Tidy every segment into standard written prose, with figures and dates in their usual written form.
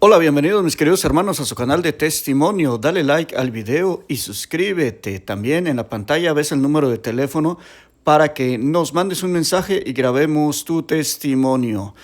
Hola, bienvenidos mis queridos hermanos a su canal de testimonio. Dale like al video y suscríbete. También en la pantalla ves el número de teléfono para que nos mandes un mensaje y grabemos tu testimonio.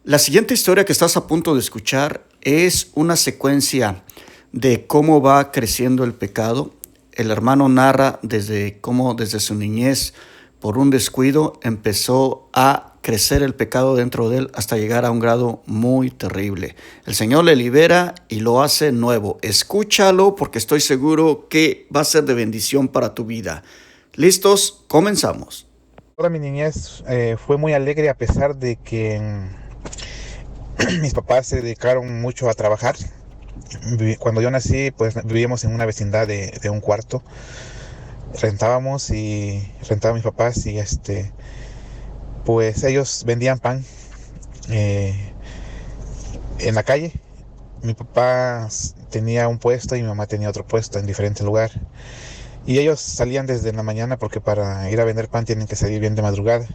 La siguiente historia que estás a punto de escuchar es una secuencia de cómo va creciendo el pecado. El hermano narra desde cómo desde su niñez, por un descuido, empezó a crecer el pecado dentro de él hasta llegar a un grado muy terrible. El Señor le libera y lo hace nuevo. Escúchalo porque estoy seguro que va a ser de bendición para tu vida. ¿Listos? Comenzamos. Toda mi niñez fue muy alegre a pesar de que mis papás se dedicaron mucho a trabajar. Cuando yo nací, pues vivíamos en una vecindad de un cuarto. Rentábamos y rentaban mis papás y pues ellos vendían pan eh, en la calle. Mi papá tenía un puesto y mi mamá tenía otro puesto en diferente lugar. Y ellos salían desde la mañana porque para ir a vender pan tienen que salir bien de madrugada.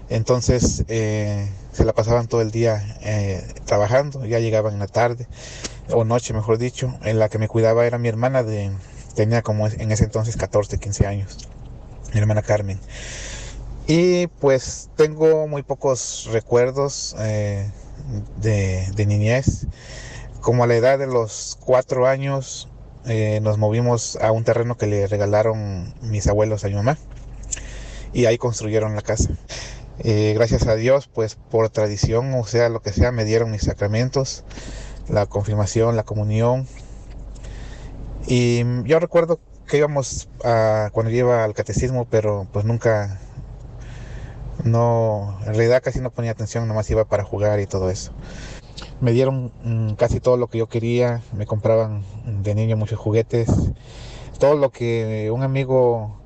Entonces se la pasaban todo el día trabajando, ya llegaban en la tarde o noche, mejor dicho. En la que me cuidaba era mi hermana, tenía como en ese entonces 14, 15 años, mi hermana Carmen. Y pues tengo muy pocos recuerdos de niñez. Como a la edad de los 4 años nos movimos a un terreno que le regalaron mis abuelos a mi mamá y ahí construyeron la casa. Gracias a Dios, pues por tradición, o sea, lo que sea, me dieron mis sacramentos, la confirmación, la comunión. Y yo recuerdo que cuando yo iba al catecismo, pero pues nunca, no, en realidad casi no ponía atención, nomás iba para jugar y todo eso. Me dieron casi todo lo que yo quería, me compraban de niño muchos juguetes, todo lo que un amigo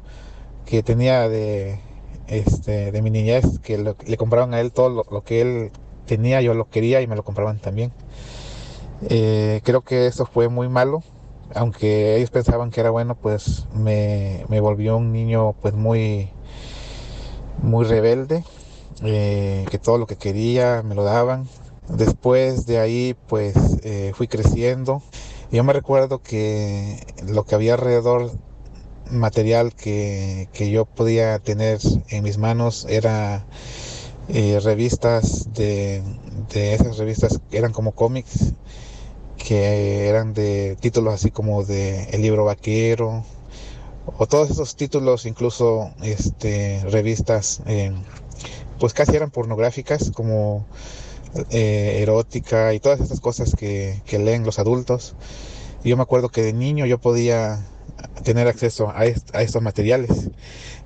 que tenía de mi niñez, que le compraban a él todo lo que él tenía, yo lo quería y me lo compraban también. Creo que eso fue muy malo, aunque ellos pensaban que era bueno, pues me volvió un niño pues muy rebelde, que todo lo que quería me lo daban. Después de ahí pues fui creciendo. Yo me recuerdo que lo que había alrededor material que yo podía tener en mis manos era revistas de esas revistas que eran como cómics, que eran de títulos así como de El Libro Vaquero o todos esos títulos, incluso revistas pues casi eran pornográficas, como erótica y todas estas cosas que leen los adultos. Y yo me acuerdo que de niño yo podía tener acceso a estos materiales.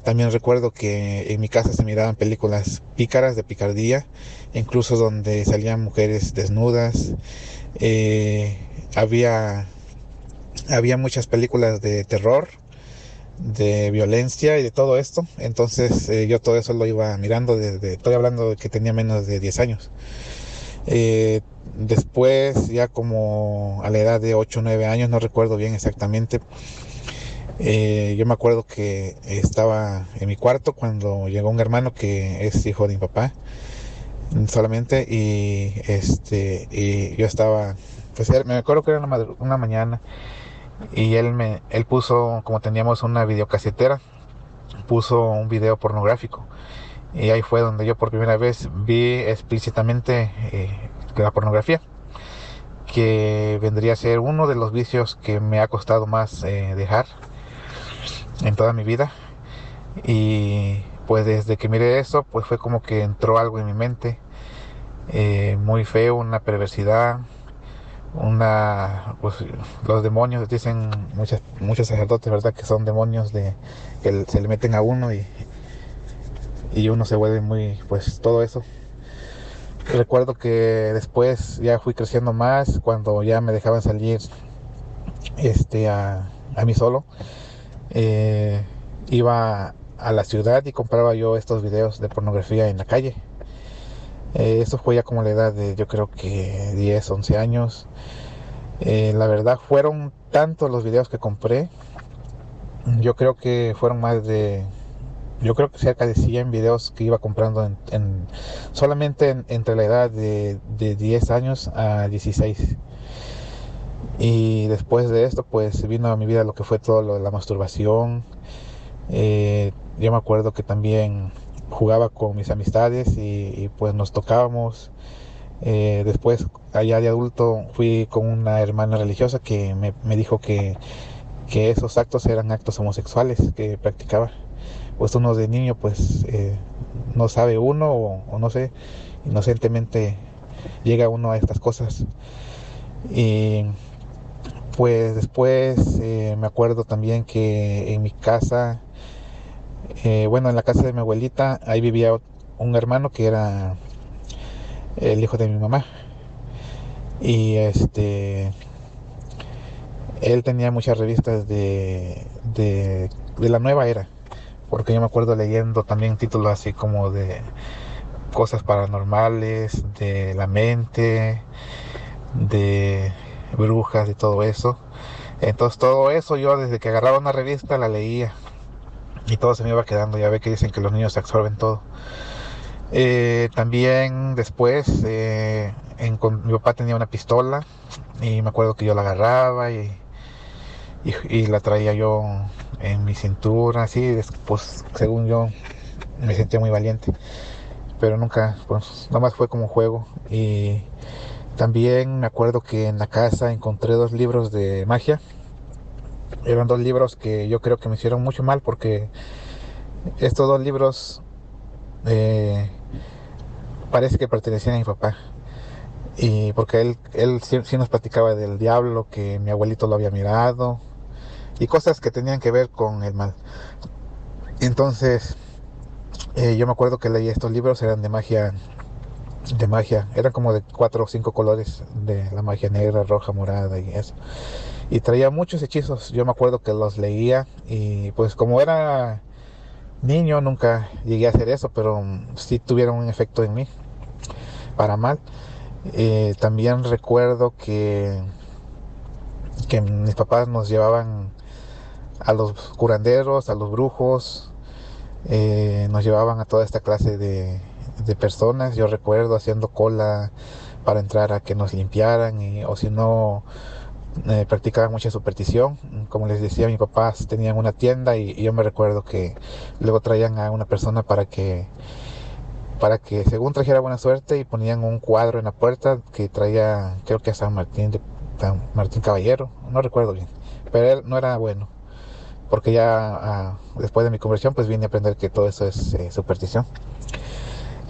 También recuerdo que en mi casa se miraban películas pícaras de picardía, incluso donde salían mujeres desnudas. Eh, había, había muchas películas de terror, de violencia y de todo esto. Entonces yo todo eso lo iba mirando estoy hablando de que tenía menos de 10 años. Eh, Después, ya como a la edad de 8 o 9 años, no recuerdo bien exactamente, yo me acuerdo que estaba en mi cuarto cuando llegó un hermano que es hijo de mi papá solamente y yo estaba, pues me acuerdo que era una mañana y él puso, como teníamos una videocasetera, puso un video pornográfico y ahí fue donde yo por primera vez vi explícitamente la pornografía, que vendría a ser uno de los vicios que me ha costado más dejar en toda mi vida. Y pues desde que miré eso, pues fue como que entró algo en mi mente muy feo, una perversidad, pues los demonios, dicen muchos sacerdotes, ¿verdad? Que son demonios que se le meten a uno y uno se vuelve muy, pues todo eso. Recuerdo que después ya fui creciendo más, cuando ya me dejaban salir a mí solo. eh, Iba a la ciudad y compraba yo estos videos de pornografía en la calle. Eso fue ya como la edad de yo creo que 10 11 años. La verdad fueron tantos los videos que compré. Yo creo que fueron más de yo creo que cerca de 100 videos que iba comprando solamente entre la edad de 10 años a 16. Y después de esto, pues vino a mi vida lo que fue todo lo de la masturbación. Yo me acuerdo que también jugaba con mis amistades y pues nos tocábamos. Después, allá de adulto, fui con una hermana religiosa que me dijo que esos actos eran actos homosexuales que practicaba. Pues uno de niño, pues no sabe uno o no sé, inocentemente llega uno a estas cosas. Y pues después me acuerdo también que en mi casa, bueno, en la casa de mi abuelita, ahí vivía un hermano que era el hijo de mi mamá. Y él tenía muchas revistas de la nueva era, porque yo me acuerdo leyendo también títulos así como de cosas paranormales, de la mente, de brujas y todo eso. Entonces todo eso yo desde que agarraba una revista la leía y todo se me iba quedando. Ya ve que dicen que los niños se absorben todo. También después mi papá tenía una pistola y me acuerdo que yo la agarraba y la traía yo en mi cintura, así, pues según yo me sentía muy valiente, pero nunca, pues nada más fue como juego. Y también me acuerdo que en la casa encontré 2 libros de magia. Eran 2 libros que yo creo que me hicieron mucho mal porque estos 2 libros eh, parece que pertenecían a mi papá. Y porque él sí nos platicaba del diablo, que mi abuelito lo había mirado y cosas que tenían que ver con el mal. Entonces yo me acuerdo que leí estos libros, eran de magia, eran como de 4 o 5 colores de la magia negra, roja, morada y eso. Y traía muchos hechizos, yo me acuerdo que los leía y pues como era niño nunca llegué a hacer eso, pero sí tuvieron un efecto en mí, para mal. También recuerdo que mis papás nos llevaban a los curanderos, a los brujos, nos llevaban a toda esta clase de personas. Yo recuerdo haciendo cola para entrar a que nos limpiaran, o si no, practicaban mucha superstición. Como les decía, mis papás tenían una tienda y yo me recuerdo que luego traían a una persona para que según trajera buena suerte y ponían un cuadro en la puerta que traía, creo que a San Martín Caballero, no recuerdo bien, pero él no era bueno, porque ya después de mi conversión pues vine a aprender que todo eso es superstición.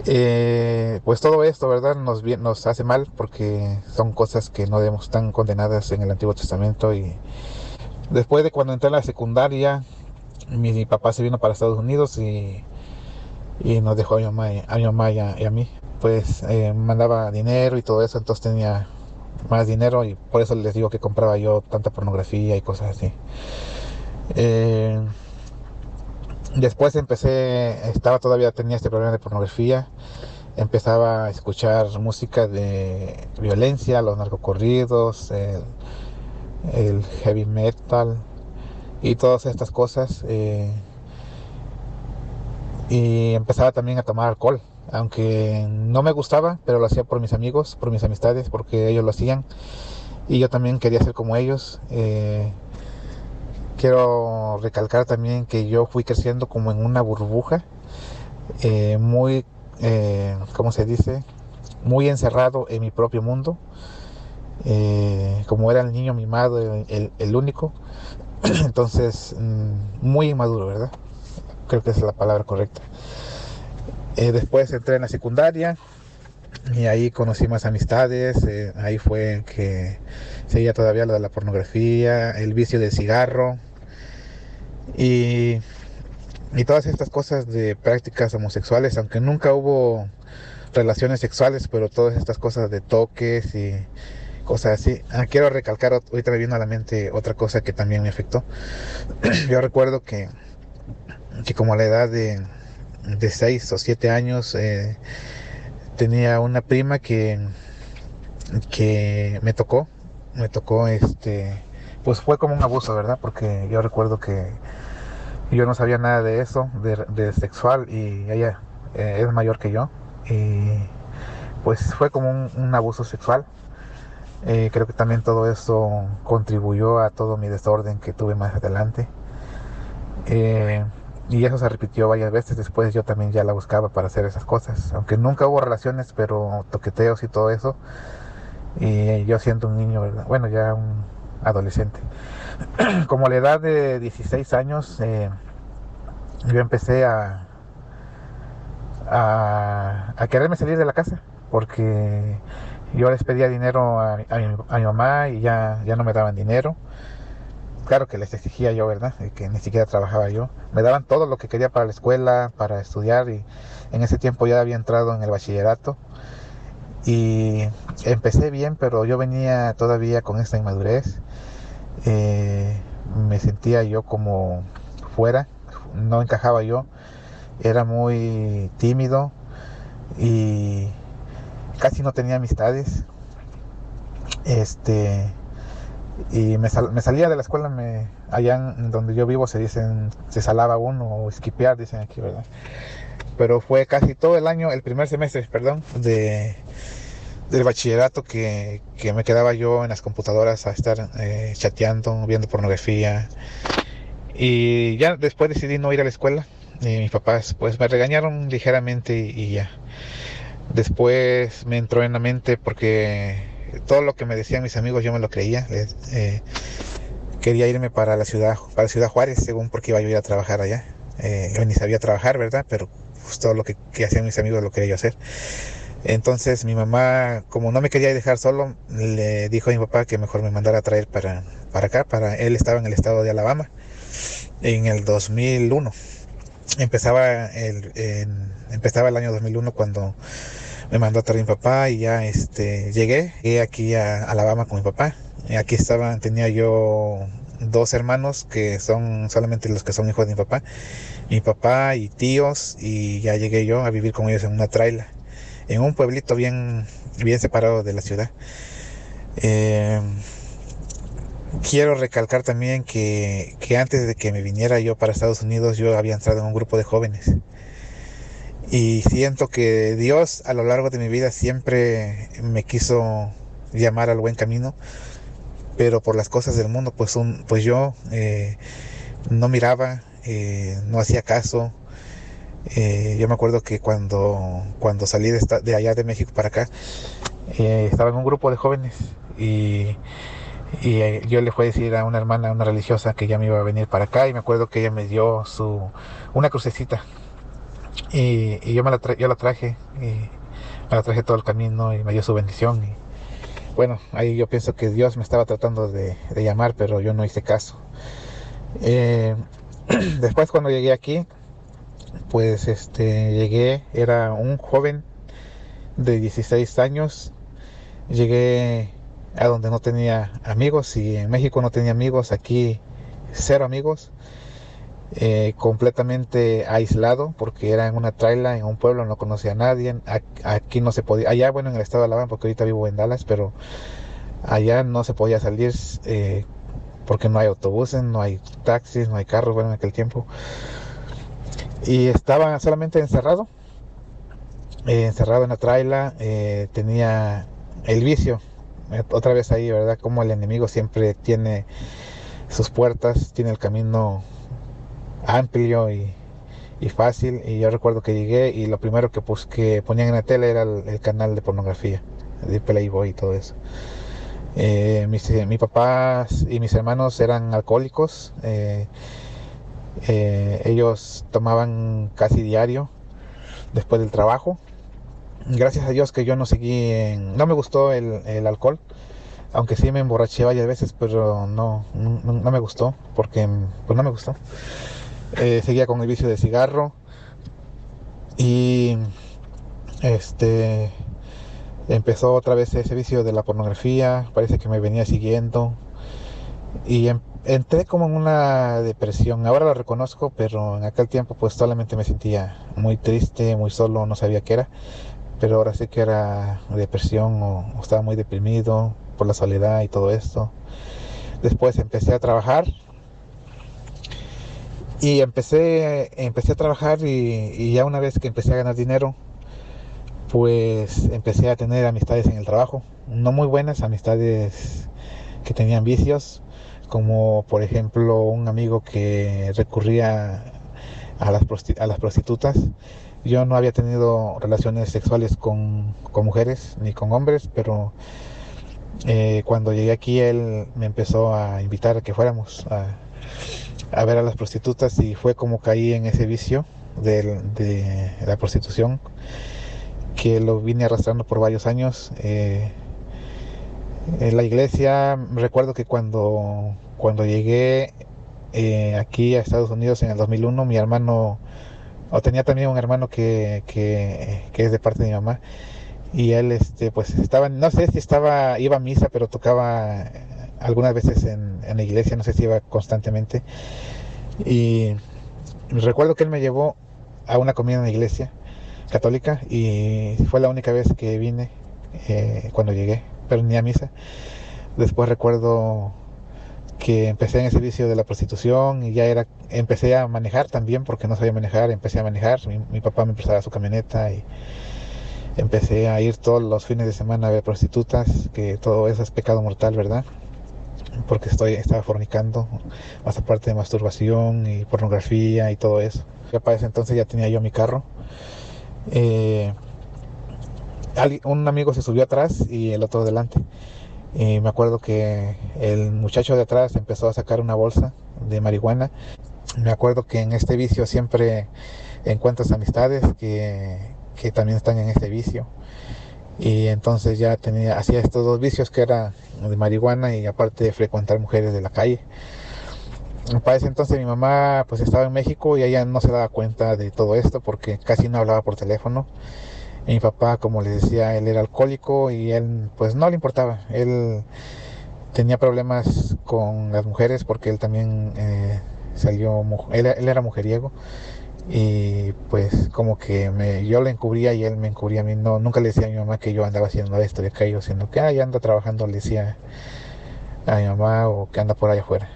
Pues todo esto, ¿verdad? Nos hace mal porque son cosas que no debemos, están condenadas en el Antiguo Testamento. Y después de cuando entré en la secundaria, mi papá se vino para Estados Unidos y nos dejó a mi mamá y a mí. Pues mandaba dinero y todo eso, entonces tenía más dinero y por eso les digo que compraba yo tanta pornografía y cosas así. Eh, Después tenía este problema de pornografía, empezaba a escuchar música de violencia, los narcocorridos, el heavy metal y todas estas cosas. Y empezaba también a tomar alcohol, aunque no me gustaba, pero lo hacía por mis amigos, por mis amistades, porque ellos lo hacían y yo también quería ser como ellos. Quiero recalcar también que yo fui creciendo como en una burbuja, muy, ¿cómo se dice? Muy encerrado en mi propio mundo. Como era el niño mimado, el único, entonces muy inmaduro, ¿verdad? Creo que esa es la palabra correcta. Después entré en la secundaria y ahí conocí más amistades. Ahí fue que seguía todavía lo de la pornografía, el vicio del cigarro y, y todas estas cosas de prácticas homosexuales, aunque nunca hubo relaciones sexuales, pero todas estas cosas de toques y cosas así. Quiero recalcar, ahorita me vino a la mente otra cosa que también me afectó. Yo recuerdo que como a la edad de 6 o 7 años tenía una prima que me tocó pues fue como un abuso, ¿verdad? Porque yo recuerdo que Y yo no sabía nada de eso, de sexual, y ella es mayor que yo. Y pues fue como un abuso sexual. Creo que también todo eso contribuyó a todo mi desorden que tuve más adelante. Eh, y eso se repitió varias veces. Después yo también ya la buscaba para hacer esas cosas. Aunque nunca hubo relaciones, pero toqueteos y todo eso. Y yo siendo un niño, ¿verdad? Bueno, ya un adolescente. Como a la edad de 16 años, yo empecé a quererme salir de la casa. Porque yo les pedía dinero a mi mamá y ya no me daban dinero. Claro que les exigía yo, ¿verdad? Que ni siquiera trabajaba yo. Me daban todo lo que quería para la escuela, para estudiar, y en ese tiempo ya había entrado en el bachillerato y empecé bien, pero yo venía todavía con esta inmadurez. Eh, Me sentía yo como fuera, no encajaba yo, era muy tímido y casi no tenía amistades. Este, me salía de la escuela, allá en donde yo vivo se salaba uno, o esquipear, dicen aquí, ¿verdad? Pero fue casi todo el año, el primer semestre, perdón, del bachillerato que me quedaba yo en las computadoras a estar chateando, viendo pornografía. Y ya después decidí no ir a la escuela. Y mis papás pues me regañaron ligeramente y ya. Después me entró en la mente porque todo lo que me decían mis amigos yo me lo creía. Quería irme para Ciudad Juárez, según porque iba yo a ir a trabajar allá. Yo ni sabía trabajar, ¿verdad? Pero pues, todo lo que hacían mis amigos lo quería yo hacer. Entonces mi mamá, como no me quería dejar solo, le dijo a mi papá que mejor me mandara a traer para acá. Él estaba en el estado de Alabama en el 2001. Empezaba el año 2001 cuando me mandó a traer mi papá y ya llegué aquí a Alabama con mi papá. Aquí tenía yo dos hermanos que son solamente los que son hijos de mi papá y tíos, y ya llegué yo a vivir con ellos en una traila, en un pueblito bien, bien separado de la ciudad. Eh, Quiero recalcar también que antes de que me viniera yo para Estados Unidos, yo había entrado en un grupo de jóvenes. Y siento que Dios a lo largo de mi vida siempre me quiso llamar al buen camino, pero por las cosas del mundo, pues yo no miraba, no hacía caso. Yo me acuerdo que cuando salí de allá de México para acá, estaba en un grupo de jóvenes y yo le fui a decir a una hermana, una religiosa, que ya me iba a venir para acá, y me acuerdo que ella me dio una crucecita y yo la traje, y me la traje todo el camino y me dio su bendición. Y bueno, ahí yo pienso que Dios me estaba tratando de llamar, pero yo no hice caso. Eh, Después cuando llegué aquí, pues era un joven de 16 años. Llegué a donde no tenía amigos, y en México no tenía amigos, aquí cero amigos, completamente aislado porque era en una traila, en un pueblo, no conocía a nadie. Aquí no se podía, allá bueno, en el estado de Alabama, porque ahorita vivo en Dallas, pero allá no se podía salir, porque no hay autobuses, no hay taxis, no hay carros, bueno, en aquel tiempo. Y estaba solamente encerrado en la traila. Tenía el vicio, otra vez ahí, ¿verdad? Como el enemigo siempre tiene sus puertas, tiene el camino amplio y fácil. Y yo recuerdo que llegué y lo primero que ponían en la tele era el canal de pornografía, de Playboy y todo eso. Mi papá y mis hermanos eran alcohólicos. Ellos tomaban casi diario después del trabajo. Gracias a Dios que yo no me gustó el alcohol, aunque sí me emborraché varias veces, pero no me gustó, porque pues no me gustó. Seguía con el vicio de cigarro y empezó otra vez ese vicio de la pornografía. Parece que me venía siguiendo y entré como en una depresión. Ahora lo reconozco, pero en aquel tiempo pues solamente me sentía muy triste, muy solo, no sabía qué era. Pero ahora sé que era depresión, o estaba muy deprimido por la soledad y todo esto. Después empecé a trabajar Y empecé a trabajar y ya una vez que empecé a ganar dinero, pues empecé a tener amistades en el trabajo, no muy buenas amistades que tenían vicios, como por ejemplo un amigo que recurría a las prostitutas. Yo no había tenido relaciones sexuales con mujeres ni con hombres, pero cuando llegué aquí él me empezó a invitar a que fuéramos a ver a las prostitutas y fue como caí en ese vicio de la prostitución que lo vine arrastrando por varios años. En la iglesia, recuerdo que cuando llegué aquí a Estados Unidos en el 2001, mi hermano, o tenía también un hermano que es de parte de mi mamá, y él pues estaba, no sé si iba a misa, pero tocaba algunas veces en la iglesia, no sé si iba constantemente. Y recuerdo que él me llevó a una comida en la iglesia católica y fue la única vez que vine cuando llegué, pero ni a misa. Después recuerdo que empecé en ese vicio de la prostitución y empecé a manejar también porque no sabía manejar, empecé a manejar, mi papá me prestaba su camioneta y empecé a ir todos los fines de semana a ver prostitutas, que todo eso es pecado mortal, ¿verdad? Porque estaba fornicando, más aparte de masturbación y pornografía y todo eso. Ya para ese entonces ya tenía yo mi carro. Eh, un amigo se subió atrás y el otro delante. Y me acuerdo que el muchacho de atrás empezó a sacar una bolsa de marihuana. Me acuerdo que en este vicio siempre encuentras amistades que también están en este vicio. Y entonces hacía estos dos vicios que era de marihuana y aparte de frecuentar mujeres de la calle. Para ese entonces mi mamá pues estaba en México y ella no se daba cuenta de todo esto porque casi no hablaba por teléfono. Y mi papá, como les decía, él era alcohólico y él pues no le importaba. Él tenía problemas con las mujeres porque él también él era mujeriego y pues como que yo le encubría y él me encubría a mí. No, nunca le decía a mi mamá que yo andaba haciendo esto y aquello, sino que ya anda trabajando, le decía a mi mamá o que anda por allá afuera.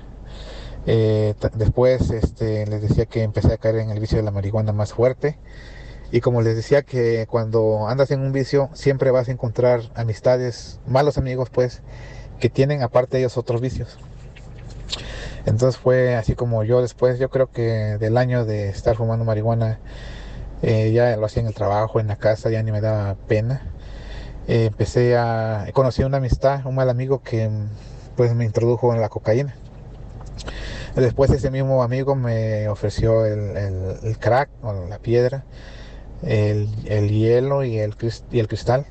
Después les decía que empecé a caer en el vicio de la marihuana más fuerte. Y como les decía que cuando andas en un vicio siempre vas a encontrar amistades, malos amigos pues, que tienen aparte de ellos otros vicios. Entonces fue así como yo creo que del año de estar fumando marihuana, ya lo hacía en el trabajo, en la casa, ya ni me daba pena. Conocí una amistad, un mal amigo que pues me introdujo en la cocaína. Después ese mismo amigo me ofreció el crack o la piedra, el hielo y el cristal.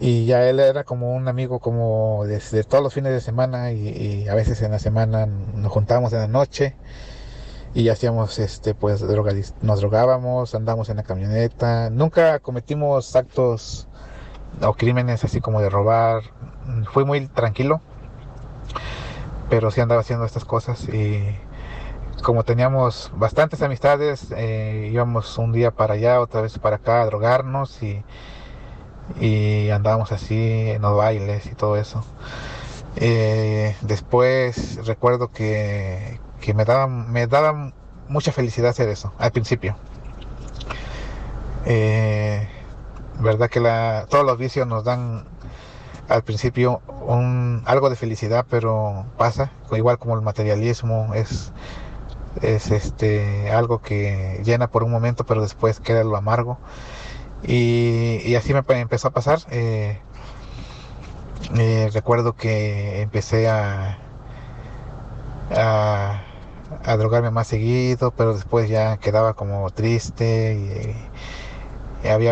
Y ya él era como un amigo como desde todos los fines de semana y a veces en la semana nos juntábamos en la noche y hacíamos pues nos drogábamos, andábamos en la camioneta. Nunca cometimos actos o crímenes así como de robar. Fui muy tranquilo, pero sí andaba haciendo estas cosas y como teníamos bastantes amistades, íbamos un día para allá, otra vez para acá a drogarnos y andábamos así en los bailes y todo eso. Después recuerdo que me daba mucha felicidad hacer eso al principio. Verdad que todos los vicios nos dan al principio algo de felicidad, pero pasa, igual como el materialismo, es algo que llena por un momento, pero después queda lo amargo. Y así me empezó a pasar. Recuerdo que empecé a, a drogarme más seguido, pero después ya quedaba como triste y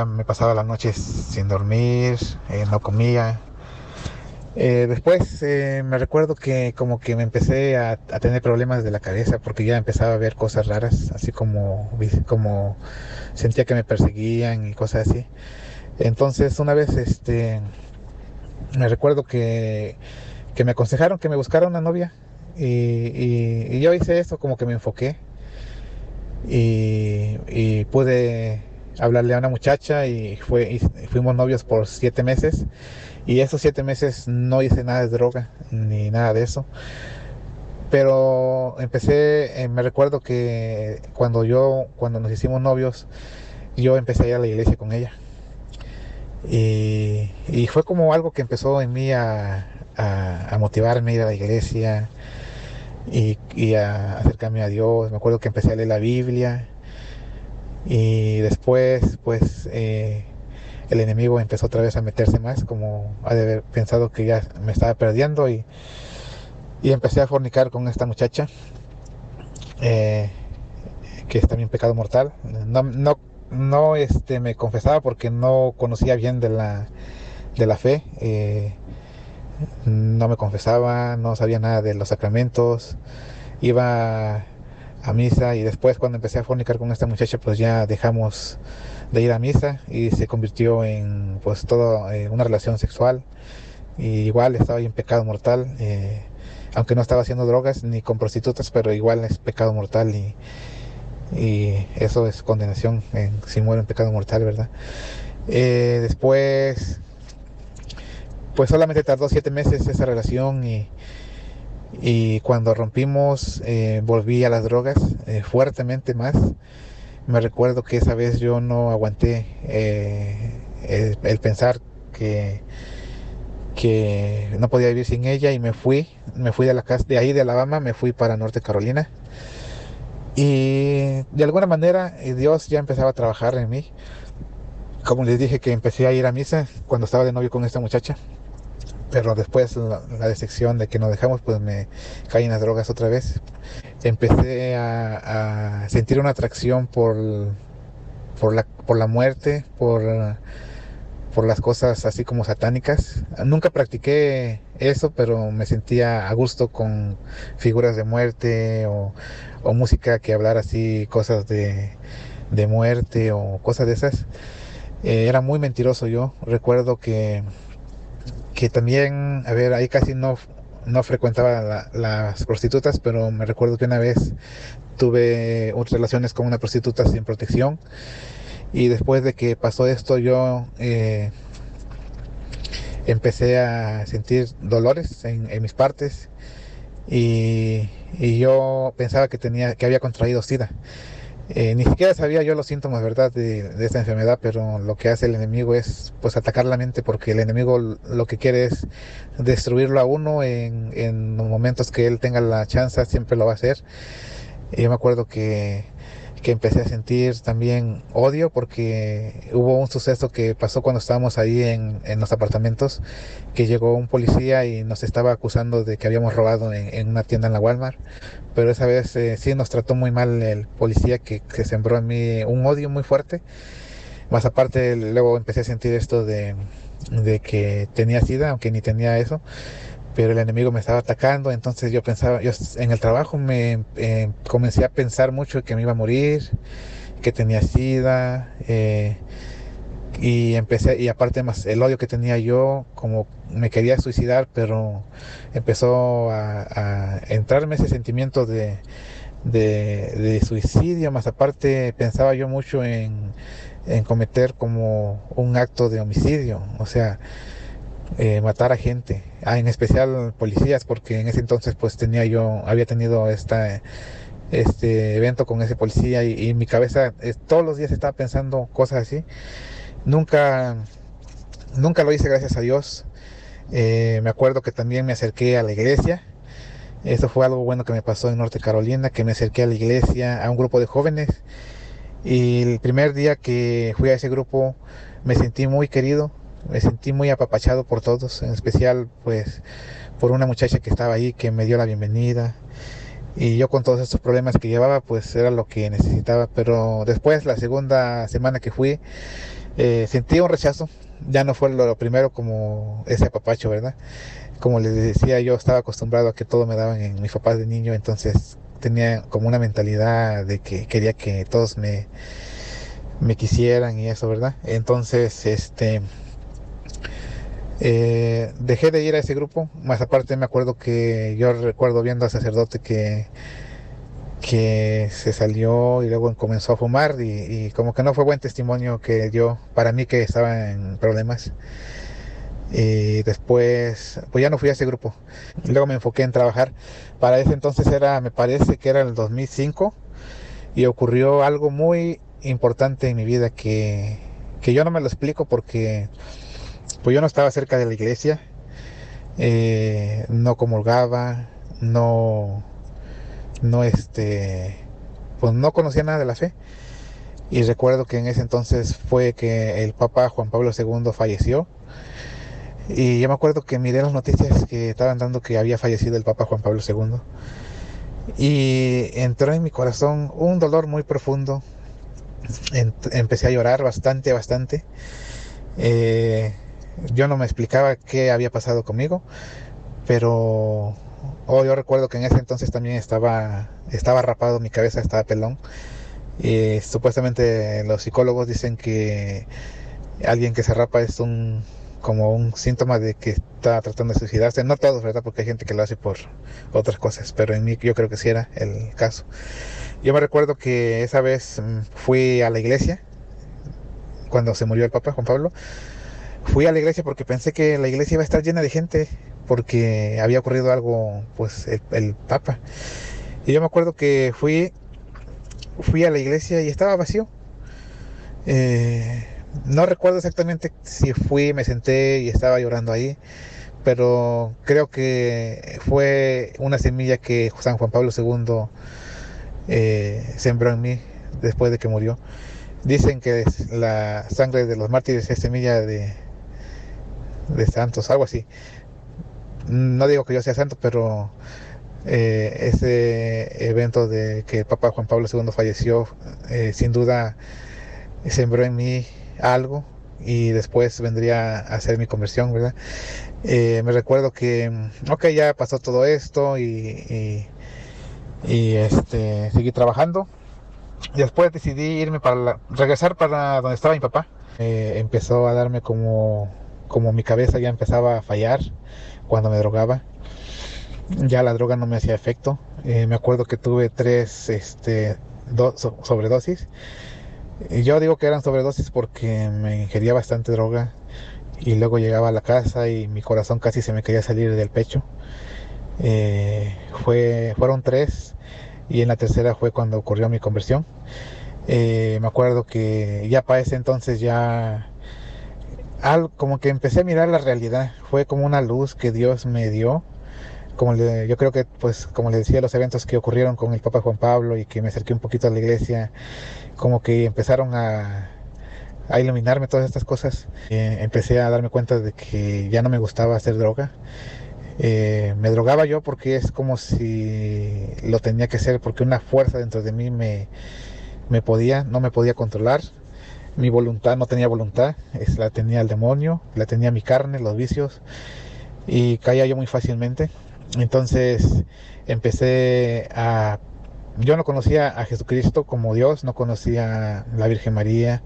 me pasaba las noches sin dormir, no comía. Después me recuerdo que como que me empecé a tener problemas de la cabeza porque ya empezaba a ver cosas raras, así como sentía que me perseguían y cosas así. Entonces una vez me recuerdo que me aconsejaron que me buscara una novia y yo hice eso, como que me enfoqué y pude hablarle a una muchacha y fuimos novios por 7 meses y esos 7 meses no hice nada de droga ni nada de eso. Pero me recuerdo que cuando nos hicimos novios, yo empecé a ir a la iglesia con ella. Y fue como algo que empezó en mí a motivarme a ir a la iglesia y a acercarme a Dios. Me acuerdo que empecé a leer la Biblia y después pues el enemigo empezó otra vez a meterse más, como ha de haber pensado que ya me estaba perdiendo y empecé a fornicar con esta muchacha, eh, que es también pecado mortal. No me confesaba porque no conocía bien de la fe. No me confesaba, no sabía nada de los sacramentos, iba a misa y después cuando empecé a fornicar con esta muchacha pues ya dejamos de ir a misa y se convirtió en pues todo una relación sexual y igual estaba ahí en pecado mortal, aunque no estaba haciendo drogas ni con prostitutas, pero igual es pecado mortal y eso es condenación si muero en pecado mortal, ¿verdad? Después pues solamente tardó 7 meses esa relación y cuando rompimos volví a las drogas fuertemente más. Me recuerdo que esa vez yo no aguanté el pensar que, que no podía vivir sin ella y me fui de la casa, de ahí de Alabama, me fui para Norte Carolina y de alguna manera Dios ya empezaba a trabajar en mí. Como les dije que empecé a ir a misa cuando estaba de novio con esta muchacha, pero después la decepción de que nos dejamos pues me caí en las drogas otra vez. Empecé a sentir una atracción por la muerte, por las cosas así como satánicas. Nunca practiqué eso, pero me sentía a gusto con figuras de muerte o música que hablara así cosas de muerte o cosas de esas. Era muy mentiroso yo. Recuerdo que también, a ver, ahí casi no frecuentaba las prostitutas, pero me recuerdo que una vez tuve relaciones con una prostituta sin protección y después de que pasó esto yo empecé a sentir dolores en mis partes y yo pensaba que había contraído SIDA. Ni siquiera sabía yo los síntomas, ¿verdad?, de esta enfermedad, pero lo que hace el enemigo es pues atacar la mente, porque el enemigo lo que quiere es destruirlo a uno en los momentos que él tenga la chance, siempre lo va a hacer. Y yo me acuerdo que empecé a sentir también odio porque hubo un suceso que pasó cuando estábamos ahí en los apartamentos, que llegó un policía y nos estaba acusando de que habíamos robado en una tienda en la Walmart, pero esa vez sí nos trató muy mal el policía que sembró en mí un odio muy fuerte. Más aparte luego empecé a sentir esto de que tenía SIDA, aunque ni tenía eso, pero el enemigo me estaba atacando. Entonces yo pensaba, yo en el trabajo me comencé a pensar mucho que me iba a morir, que tenía SIDA, y aparte más el odio que tenía yo, como me quería suicidar, pero empezó a entrarme ese sentimiento de suicidio. Más aparte pensaba yo mucho en cometer como un acto de homicidio, o sea, matar a gente, en especial policías, porque en ese entonces pues había tenido este evento con ese policía y mi cabeza todos los días estaba pensando cosas así. Nunca, nunca lo hice, gracias a Dios. Me acuerdo que también me acerqué a la iglesia. Eso fue algo bueno que me pasó en Norte Carolina, que me acerqué a la iglesia, a un grupo de jóvenes. Y el primer día que fui a ese grupo me sentí muy querido, me sentí muy apapachado por todos, en especial pues por una muchacha que estaba ahí, que me dio la bienvenida. Y yo con todos estos problemas que llevaba, pues era lo que necesitaba. Pero después, la segunda semana que fui, sentí un rechazo. Ya no fue lo primero como ese apapacho, ¿verdad? Como les decía, yo estaba acostumbrado a que todo me daban en mis papás de niño, entonces tenía como una mentalidad de que quería que todos me quisieran y eso, ¿verdad? Entonces, dejé de ir a ese grupo. Más aparte me acuerdo que yo recuerdo viendo al sacerdote que se salió y luego comenzó a fumar y como que no fue buen testimonio que dio para mí, que estaba en problemas. Y después, pues ya no fui a ese grupo. Luego me enfoqué en trabajar. Para ese entonces era, me parece que era el 2005 y ocurrió algo muy importante en mi vida que yo no me lo explico porque pues yo no estaba cerca de la iglesia, no comulgaba, no, no pues no conocía nada de la fe. Y recuerdo que en ese entonces fue que el Papa Juan Pablo II falleció. Y yo me acuerdo que miré las noticias que estaban dando que había fallecido el Papa Juan Pablo II. Y entró en mi corazón un dolor muy profundo. Empecé a llorar bastante, bastante. Eh, yo no me explicaba qué había pasado conmigo, pero yo recuerdo que en ese entonces también estaba rapado, mi cabeza estaba pelón. Y supuestamente los psicólogos dicen que alguien que se rapa es como un síntoma de que está tratando de suicidarse. No todos, ¿verdad? Porque hay gente que lo hace por otras cosas, pero en mí yo creo que sí era el caso. Yo me recuerdo que esa vez fui a la iglesia cuando se murió el Papa Juan Pablo. Fui a la iglesia porque pensé que la iglesia iba a estar llena de gente porque había ocurrido algo, pues el Papa. Y yo me acuerdo que fui a la iglesia y estaba vacío. No recuerdo exactamente si fui, me senté y estaba llorando ahí, pero creo que fue una semilla que San Juan Pablo II sembró en mí después de que murió. Dicen que la sangre de los mártires es semilla de santos, algo así. No digo que yo sea santo, pero ese evento de que el Papa Juan Pablo II falleció, sin duda sembró en mí algo y después vendría a hacer mi conversión, ¿verdad? Me recuerdo que, ok, ya pasó todo esto y seguí trabajando. Y después decidí regresar para donde estaba mi papá. Empezó a darme como mi cabeza ya empezaba a fallar cuando me drogaba. Ya la droga no me hacía efecto. Me acuerdo que tuve tres sobredosis. Y yo digo que eran sobredosis porque me ingería bastante droga y luego llegaba a la casa y mi corazón casi se me quería salir del pecho. Fueron tres y en la tercera fue cuando ocurrió mi conversión. Me acuerdo que ya para ese entonces ya como que empecé a mirar la realidad. Fue como una luz que Dios me dio. Yo creo que, pues, como le decía, los eventos que ocurrieron con el Papa Juan Pablo y que me acerqué un poquito a la iglesia, como que empezaron a iluminarme todas estas cosas. Empecé a darme cuenta de que ya no me gustaba hacer droga. Me drogaba yo porque es como si lo tenía que hacer, porque una fuerza dentro de mí no me podía controlar. Mi voluntad no tenía voluntad, la tenía el demonio, la tenía mi carne, los vicios, y caía yo muy fácilmente. Entonces yo no conocía a Jesucristo como Dios, no conocía a la Virgen María,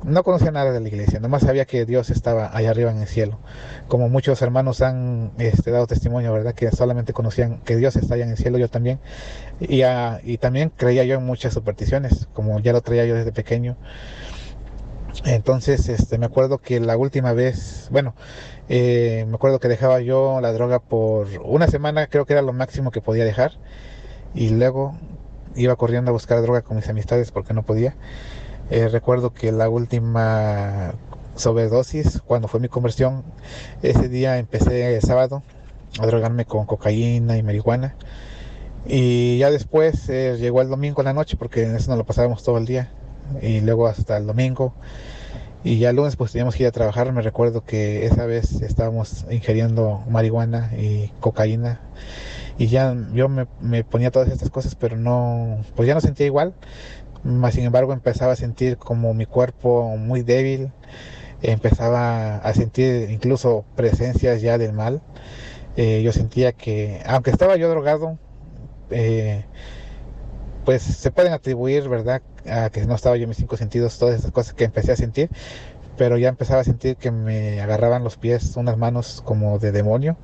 no conocía nada de la iglesia, nomás sabía que Dios estaba allá arriba en el cielo. Como muchos hermanos han dado testimonio, ¿verdad? Que solamente conocían que Dios está allá en el cielo, yo también. Y también creía yo en muchas supersticiones, como ya lo traía yo desde pequeño. Entonces, me acuerdo que la última vez, bueno, me acuerdo que dejaba yo la droga por una semana, creo que era lo máximo que podía dejar. Y luego iba corriendo a buscar droga con mis amistades porque no podía. Recuerdo que la última sobredosis, cuando fue mi conversión, ese día empecé el sábado a drogarme con cocaína y marihuana. Y ya después llegó el domingo en la noche, porque en eso nos lo pasábamos todo el día. Y luego hasta el domingo. Y ya el lunes pues teníamos que ir a trabajar. Me recuerdo que esa vez estábamos ingiriendo marihuana y cocaína. Y ya yo me ponía todas estas cosas, pero no, pues ya no sentía igual. Más sin embargo empezaba a sentir como mi cuerpo muy débil, empezaba a sentir incluso presencias ya del mal. Yo sentía que, aunque estaba yo drogado, eh, pues se pueden atribuir, ¿verdad?, a que no estaba yo en mis cinco sentidos, todas esas cosas que empecé a sentir, pero ya empezaba a sentir que me agarraban los pies, unas manos como de demonio.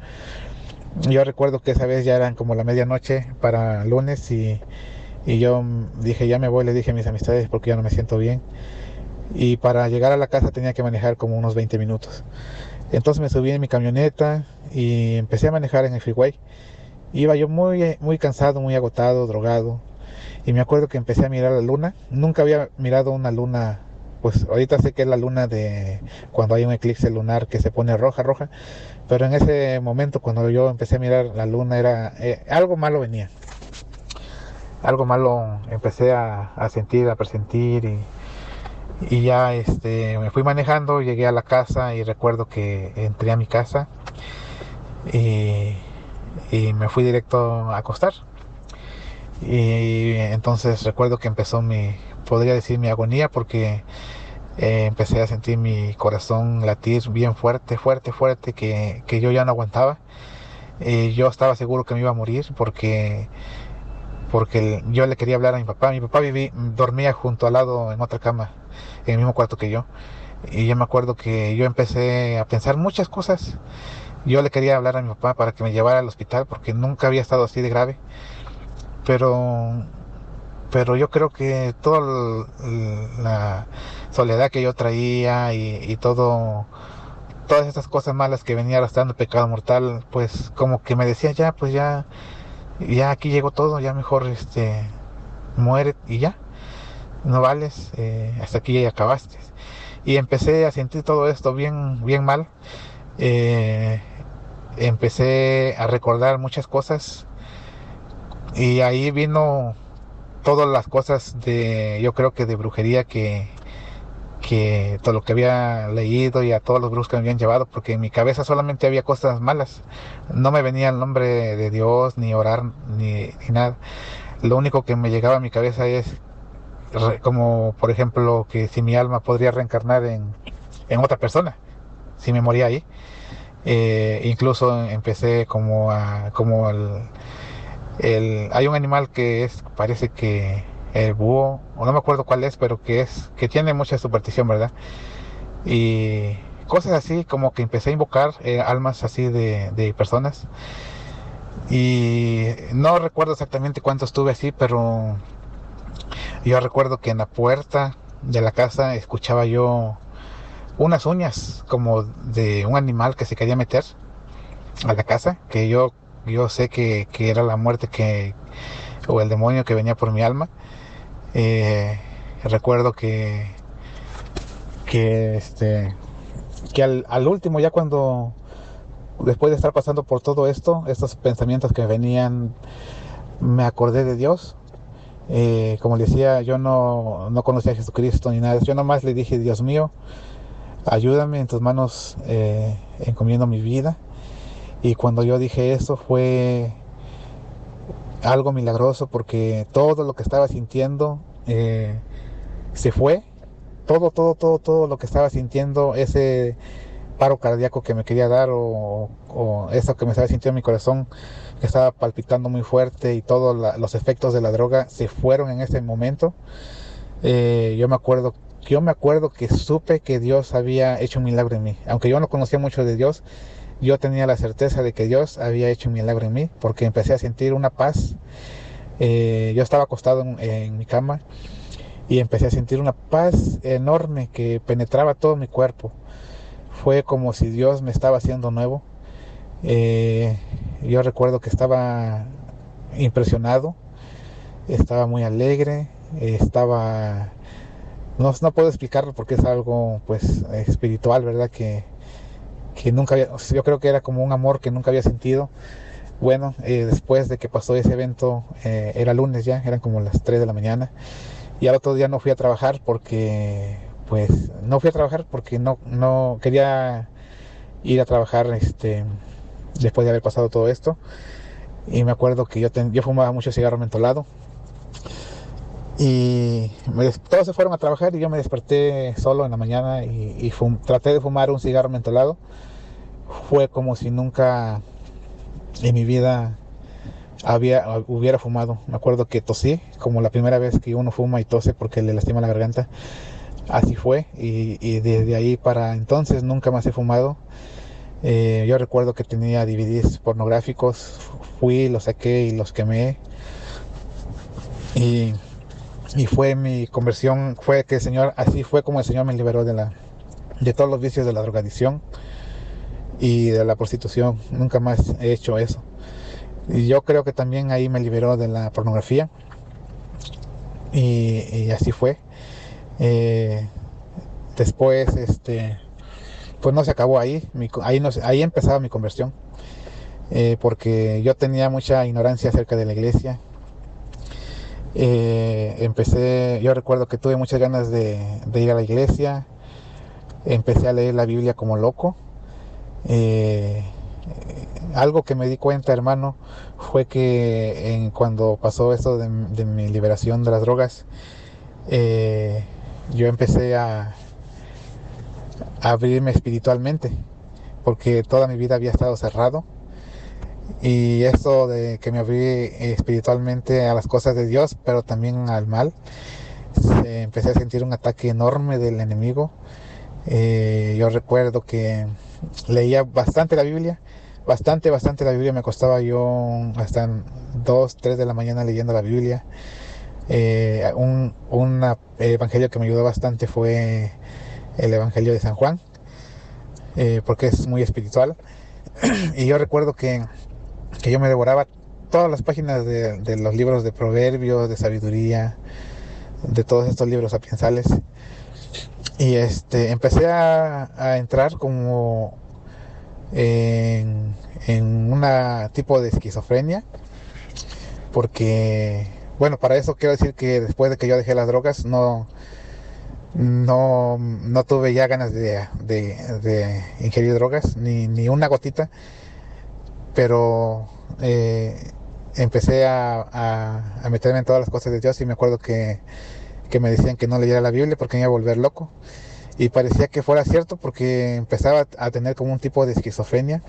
Yo recuerdo que esa vez ya eran como la medianoche para lunes y yo dije, ya me voy, le dije a mis amistades porque ya no me siento bien. Y para llegar a la casa tenía que manejar como unos 20 minutos. Entonces me subí en mi camioneta y empecé a manejar en el freeway. Iba yo muy cansado, muy agotado, drogado. Y me acuerdo que empecé a mirar la luna. Nunca había mirado una luna, pues ahorita sé que es la luna de cuando hay un eclipse lunar que se pone roja, roja. Pero en ese momento cuando yo empecé a mirar la luna era algo malo venía. Algo malo empecé a sentir, a presentir y ya me fui manejando, llegué a la casa y recuerdo que entré a mi casa y, y me fui directo a acostar. Y entonces recuerdo que empezó podría decir mi agonía porque empecé a sentir mi corazón latir bien fuerte, fuerte, fuerte, que yo ya no aguantaba. Yo estaba seguro que me iba a morir porque yo le quería hablar a mi papá. Mi papá dormía junto al lado en otra cama, en el mismo cuarto que yo. Y yo me acuerdo que yo empecé a pensar muchas cosas. Yo le quería hablar a mi papá para que me llevara al hospital porque nunca había estado así de grave. Pero, pero yo creo que toda la soledad que yo traía y todas estas cosas malas que venía arrastrando el pecado mortal, pues como que me decía ya, pues ya aquí llegó todo, ya mejor muere y ya, no vales, hasta aquí ya acabaste. Y empecé a sentir todo esto bien, bien mal. Eh, Empecé a recordar muchas cosas y ahí vino todas las cosas yo creo que de brujería que todo lo que había leído y a todos los brujos que me habían llevado, porque en mi cabeza solamente había cosas malas. No me venía el nombre de Dios, ni orar, ni nada. Lo único que me llegaba a mi cabeza es como, por ejemplo, que si mi alma podría reencarnar en otra persona, si me moría ahí. Incluso empecé como hay un animal parece que el búho, o no me acuerdo cuál es, pero que tiene mucha superstición, ¿verdad? Y cosas así, como que empecé a invocar almas así de personas. Y no recuerdo exactamente cuánto estuve así, pero yo recuerdo que en la puerta de la casa escuchaba yo unas uñas como de un animal que se quería meter a la casa, que yo sé que era la muerte o el demonio que venía por mi alma. Recuerdo que que al último, ya cuando después de estar pasando por todo esto, estos pensamientos que venían, me acordé de Dios. Como le decía, yo no conocía a Jesucristo ni nada. Yo nomás le dije: Dios mío, ayúdame, en tus manos encomiendo mi vida. Y cuando yo dije eso fue algo milagroso porque todo lo que estaba sintiendo se fue. Todo lo que estaba sintiendo, ese paro cardíaco que me quería dar o eso que me estaba sintiendo en mi corazón, que estaba palpitando muy fuerte y todos los efectos de la droga se fueron en ese momento. Yo me acuerdo que supe que Dios había hecho un milagro en mí. Aunque yo no conocía mucho de Dios, yo tenía la certeza de que Dios había hecho un milagro en mí porque empecé a sentir una paz. Yo estaba acostado en mi cama y empecé a sentir una paz enorme que penetraba todo mi cuerpo. Fue como si Dios me estaba haciendo nuevo. Yo recuerdo que estaba impresionado, estaba muy alegre, no puedo explicarlo porque es algo pues espiritual, ¿verdad? Que nunca había, yo creo que era como un amor que nunca había sentido. Bueno, después de que pasó ese evento, era lunes ya, eran como las 3 de la mañana. Y al otro día no fui a trabajar porque no quería ir a trabajar después de haber pasado todo esto. Y me acuerdo que yo fumaba mucho cigarro mentolado. Y todos se fueron a trabajar y yo me desperté solo en la mañana y traté de fumar un cigarro mentolado. Fue como si nunca en mi vida hubiera fumado. Me acuerdo que tosí, como la primera vez que uno fuma y tose porque le lastima la garganta. Así fue y desde ahí para entonces nunca más he fumado. Yo recuerdo que tenía DVDs pornográficos, fui, los saqué y los quemé. Y, y fue mi conversión, fue que el Señor, así fue como el Señor me liberó de todos los vicios de la drogadicción. y de la prostitución. Nunca más he hecho eso. Y yo creo que también ahí me liberó de la pornografía y así fue. Eh, Después, pues no se acabó ahí. Ahí, no, ahí empezaba mi conversión. Porque yo tenía mucha ignorancia acerca de la iglesia. Yo recuerdo que tuve muchas ganas de ir a la iglesia. Empecé a leer la Biblia como loco. Eh, Algo que me di cuenta, hermano, fue que cuando pasó esto de mi liberación de las drogas, yo empecé a abrirme espiritualmente, porque toda mi vida había estado cerrado. Y esto de que me abrí espiritualmente a las cosas de Dios, pero también al mal, empecé a sentir un ataque enorme del enemigo. Yo recuerdo que leía bastante la Biblia, bastante la Biblia. Me costaba yo hasta 2, 3 de la mañana leyendo la Biblia. Un evangelio que me ayudó bastante fue el Evangelio de San Juan, porque es muy espiritual. Y yo recuerdo que yo me devoraba todas las páginas de los libros de proverbios, de sabiduría, de todos estos libros sapiensales. Y empecé a entrar como en una tipo de esquizofrenia, porque, bueno, para eso quiero decir que después de que yo dejé las drogas, no tuve ya ganas de ingerir drogas, ni una gotita, pero empecé a meterme en todas las cosas de Dios y me acuerdo que me decían que no leyera la Biblia porque me iba a volver loco. Y parecía que fuera cierto porque empezaba a tener como un tipo de esquizofrenia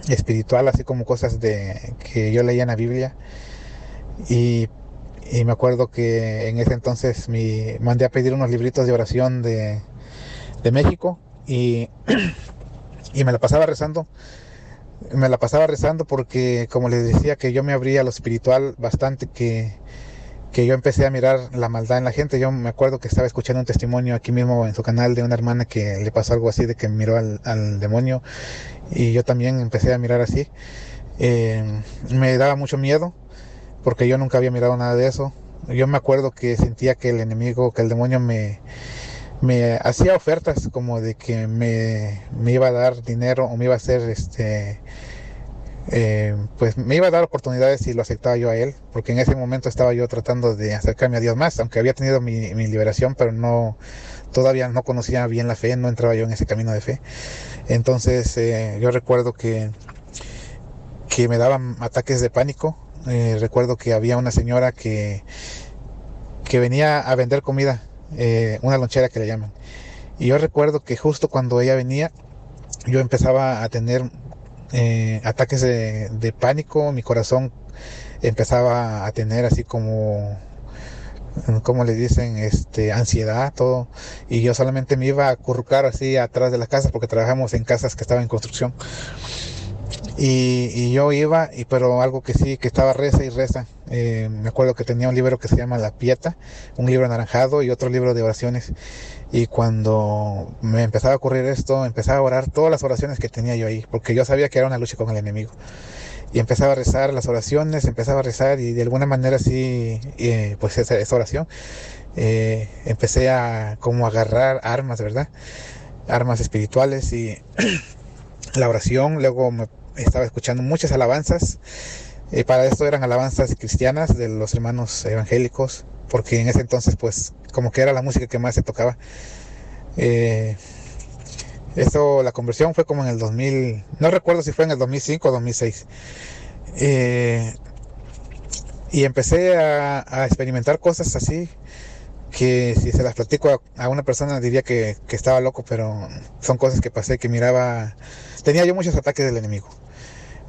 espiritual, así como cosas que yo leía en la Biblia. Y, y me acuerdo que en ese entonces mandé a pedir unos libritos de oración de México y me la pasaba rezando. Me la pasaba rezando porque, como les decía, que yo me abría a lo espiritual bastante, que yo empecé a mirar la maldad en la gente. Yo me acuerdo que estaba escuchando un testimonio aquí mismo en su canal de una hermana que le pasó algo así, de que miró al demonio, y yo también empecé a mirar así. Me daba mucho miedo porque yo nunca había mirado nada de eso. Yo me acuerdo que sentía que el enemigo, que el demonio me hacía ofertas como de que me iba a dar dinero o me iba a hacer pues me iba a dar oportunidades si lo aceptaba yo a él, porque en ese momento estaba yo tratando de acercarme a Dios más, aunque había tenido mi liberación, pero todavía no conocía bien la fe, no entraba yo en ese camino de fe. Entonces yo recuerdo que me daban ataques de pánico. Recuerdo que había una señora que venía a vender comida, una lonchera que le llaman, y yo recuerdo que justo cuando ella venía, yo empezaba a tener ataques de pánico. Mi corazón empezaba a tener así como le dicen, ansiedad, todo, y yo solamente me iba a acurrucar así atrás de la casa porque trabajamos en casas que estaban en construcción, y yo iba, pero algo que sí, que estaba reza y reza. Me acuerdo que tenía un libro que se llama La Pieta, un libro anaranjado y otro libro de oraciones. Y cuando me empezaba a ocurrir esto, empezaba a orar todas las oraciones que tenía yo ahí, porque yo sabía que era una lucha con el enemigo. Y empezaba a rezar las oraciones, empezaba a rezar, y de alguna manera sí, pues esa oración, empecé a como agarrar armas, ¿verdad? Armas espirituales, y la oración. Luego me estaba escuchando muchas alabanzas. Para esto eran alabanzas cristianas de los hermanos evangélicos, porque en ese entonces pues como que era la música que más se tocaba. Eh, La conversión fue como en el 2000, no recuerdo si fue en el 2005 o 2006. Eh, y empecé a experimentar cosas así que si se las platico a una persona diría que estaba loco, pero son cosas que pasé, que miraba. Tenía yo muchos ataques del enemigo.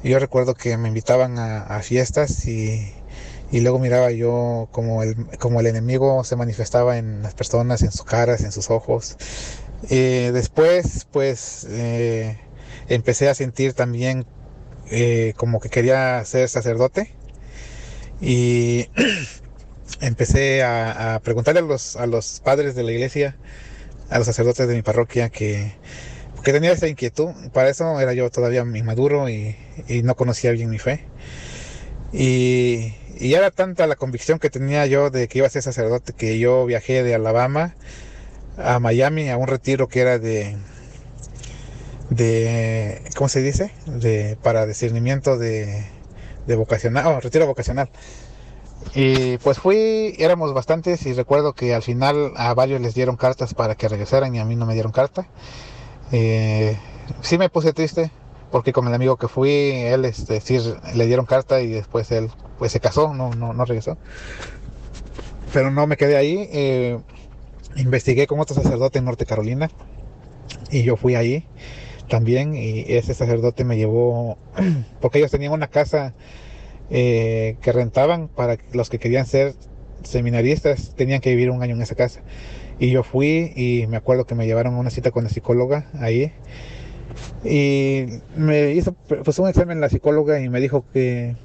Yo recuerdo que me invitaban a fiestas, y luego miraba yo como el enemigo se manifestaba en las personas, en sus caras, en sus ojos. Después, pues, empecé a sentir también como que quería ser sacerdote, y empecé a preguntarle a los padres de la iglesia, a los sacerdotes de mi parroquia, porque tenía esa inquietud. Para eso era yo todavía inmaduro y no conocía bien mi fe. Y era tanta la convicción que tenía yo de que iba a ser sacerdote que yo viajé de Alabama a Miami a un retiro que era de ¿cómo se dice? Para discernimiento de vocacional, retiro vocacional. Y pues fui, éramos bastantes y recuerdo que al final a varios les dieron cartas para que regresaran y a mí no me dieron carta. Eh, sí me puse triste porque con el amigo que fui, él sí le dieron carta y después él pues se casó, no regresó. Pero no me quedé ahí, investigué con otro sacerdote en Norte Carolina y yo fui ahí también y ese sacerdote me llevó, porque ellos tenían una casa que rentaban para los que querían ser seminaristas, tenían que vivir un año en esa casa. Y yo fui y me acuerdo que me llevaron a una cita con la psicóloga ahí. Y me hizo pues un examen la psicóloga y me dijo que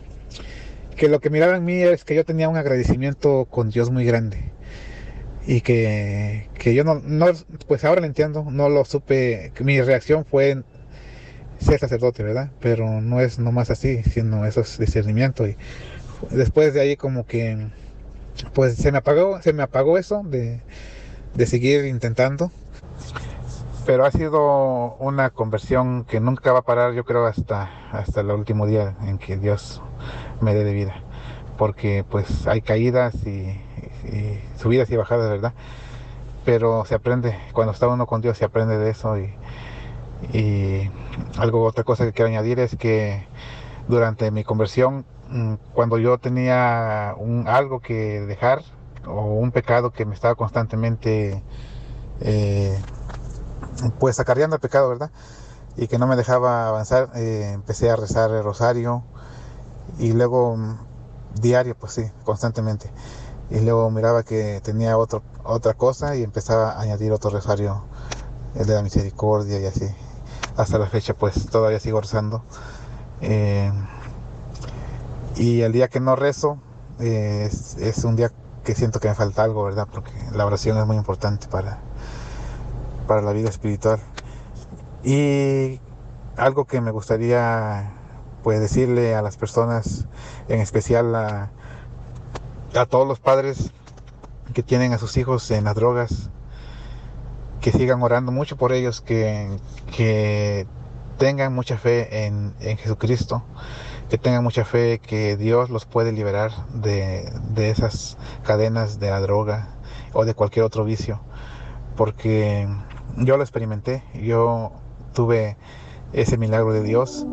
lo que miraba en mí es que yo tenía un agradecimiento con Dios muy grande. Y que yo pues ahora lo entiendo, no lo supe, que mi reacción fue ser sacerdote, ¿verdad? Pero no es nomás así, sino eso es discernimiento. Y después de ahí como que pues se me apagó eso de seguir intentando. Pero ha sido una conversión que nunca va a parar, yo creo, hasta el último día en que Dios me dé de vida. Porque pues hay caídas y subidas y bajadas, ¿verdad? Pero se aprende, cuando está uno con Dios se aprende de eso y otra cosa que quiero añadir es que durante mi conversión, cuando yo tenía algo que dejar o un pecado que me estaba constantemente eh, pues acarreando el pecado, ¿verdad? Y que no me dejaba avanzar, empecé a rezar el rosario y luego diario, pues sí, constantemente. Y luego miraba que tenía otra cosa y empezaba a añadir otro rosario, el de la misericordia y así. Hasta la fecha pues todavía sigo rezando. Eh, y el día que no rezo es un día que siento que me falta algo, ¿verdad? Porque la oración es muy importante para la vida espiritual. Y algo que me gustaría pues decirle a las personas, en especial a todos los padres que tienen a sus hijos en las drogas, que sigan orando mucho por ellos, que tengan mucha fe en Jesucristo, que tengan mucha fe que Dios los puede liberar de esas cadenas de la droga o de cualquier otro vicio, porque yo lo experimenté, yo tuve ese milagro de Dios.